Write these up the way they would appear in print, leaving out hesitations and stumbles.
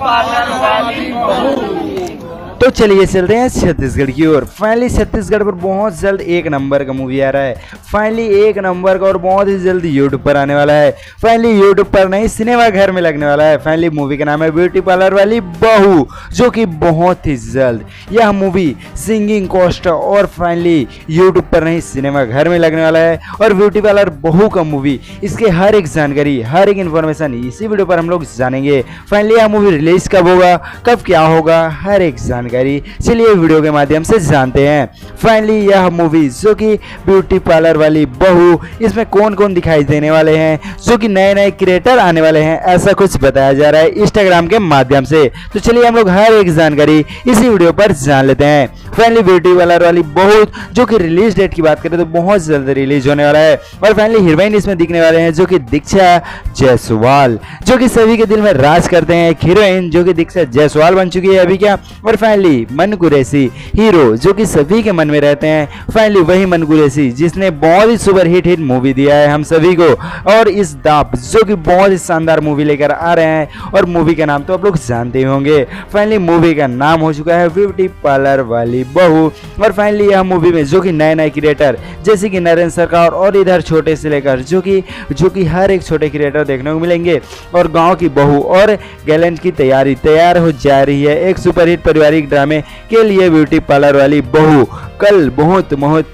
Parlour वाली बहू। तो चलिए चलते हैं छत्तीसगढ़ की ओर। फाइनली छत्तीसगढ़ पर बहुत जल्द एक नंबर का मूवी आ रहा है। फाइनली एक नंबर का और बहुत ही जल्द यूट्यूब पर आने वाला है। फाइनली यूट्यूब पर नहीं, सिनेमा घर में लगने वाला है। फाइनली मूवी का नाम है ब्यूटी पार्लर वाली बहू, जो कि बहुत ही जल्द यह मूवी सिंगिंग कॉस्ट और फाइनली यूट्यूब पर नहीं, सिनेमा घर में लगने वाला है। और ब्यूटी पार्लर बहू का मूवी, इसके हर एक जानकारी, हर एक इन्फॉर्मेशन इसी वीडियो पर हम लोग जानेंगे। फाइनली यह मूवी रिलीज कब होगा, कब क्या होगा, हर एक जानकारी चलिए वीडियो के माध्यम से जानते हैं। फाइनली यह मूवी जो कि ब्यूटी पार्लर वाली बहू, इसमें कौन कौन दिखाई देने वाले हैं, जो कि नए नए क्रिएटर आने वाले हैं, ऐसा कुछ बताया जा रहा है इंस्टाग्राम के माध्यम से। तो चलिए हम लोग हर एक जानकारी इसी वीडियो पर जान लेते हैं। फाइनली ब्यूटी पार्लर वाली बहू, जो कि रिलीज डेट की बात करें तो बहुत जल्द रिलीज होने वाला है। और फाइनली हीरोइन इसमें दिखने वाले हैं जो कि दीक्षा जायसवाल, जो कि सभी के दिल में राज करते हैं। एक हीरोइन जो कि दीक्षा जायसवाल बन चुकी है अभी क्या। और फाइनली मन कुरैशी हीरो, जो कि सभी के मन में रहते हैं। फाइनली वही मन कुरैशी जिसने बहुत ही सुपर हिट मूवी दिया है हम सभी को। और इस दाप, जो कि बहुत ही शानदार मूवी लेकर आ रहे हैं। और मूवी का नाम तो आप लोग जानते ही होंगे। फाइनली मूवी का नाम हो चुका है ब्यूटी पार्लर वाली बहू। और फाइनली यह मूवी में जो कि नए नए क्रिएटर जैसे कि नरेंद्र सरकार और इधर छोटे से लेकर जो कि हर एक छोटे क्रिएटर देखने को मिलेंगे। और गांव की बहू और गैलेंट की तैयार हो जा रही है एक सुपरहिट पारिवारिक ड्रामे के लिए। ब्यूटी पार्लर वाली बहू कल बहुत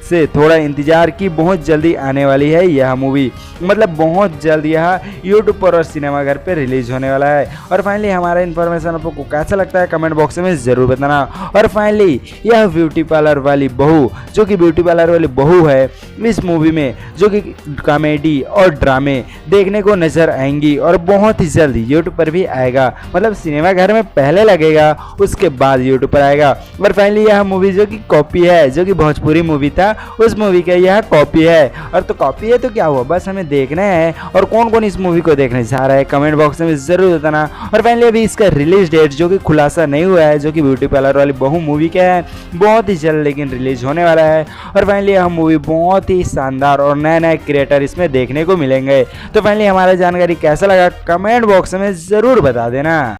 से थोड़ा इंतजार की, बहुत जल्दी आने वाली है यह मूवी। मतलब बहुत जल्द यह यूट्यूब पर और सिनेमाघर पर रिलीज होने वाला है। और फाइनली हमारा इन्फॉर्मेशन आपको कैसा लगता है कमेंट बॉक्स में जरूर बताना। और फाइनली यह ब्यूटी पार्लर वाली बहू, जो कि ब्यूटी पार्लर वाली बहू है, इस मूवी में जो कि कॉमेडी और ड्रामे देखने को नजर आएंगी। और बहुत ही जल्द यूट्यूब पर भी आएगा, मतलब सिनेमाघर में पहले लगेगा उसके बाद यूट्यूब पर आएगा। और फाइनली यह मूवी जो कि कॉपी है, जो कि भोजपुरी मूवी था उस मूवी का यह कॉपी है। और तो कॉपी है तो क्या हुआ, बस हमें देखना है। और कौन कौन इस मूवी को देखने जा रहा है कमेंट बॉक्स में जरूर बताना। और फाइनली अभी इसका रिलीज डेट जो कि खुलासा नहीं हुआ है, जो कि ब्यूटी पार्लर वाली बहू मूवी का है, बहुत ही जल्द लेकिन रिलीज होने वाला है। और फाइनली यह मूवी बहुत ही शानदार और नए नए क्रिएटर इसमें देखने को मिलेंगे। तो फाइनली हमारा जानकारी कैसा लगा कमेंट बॉक्स में जरूर बता देना।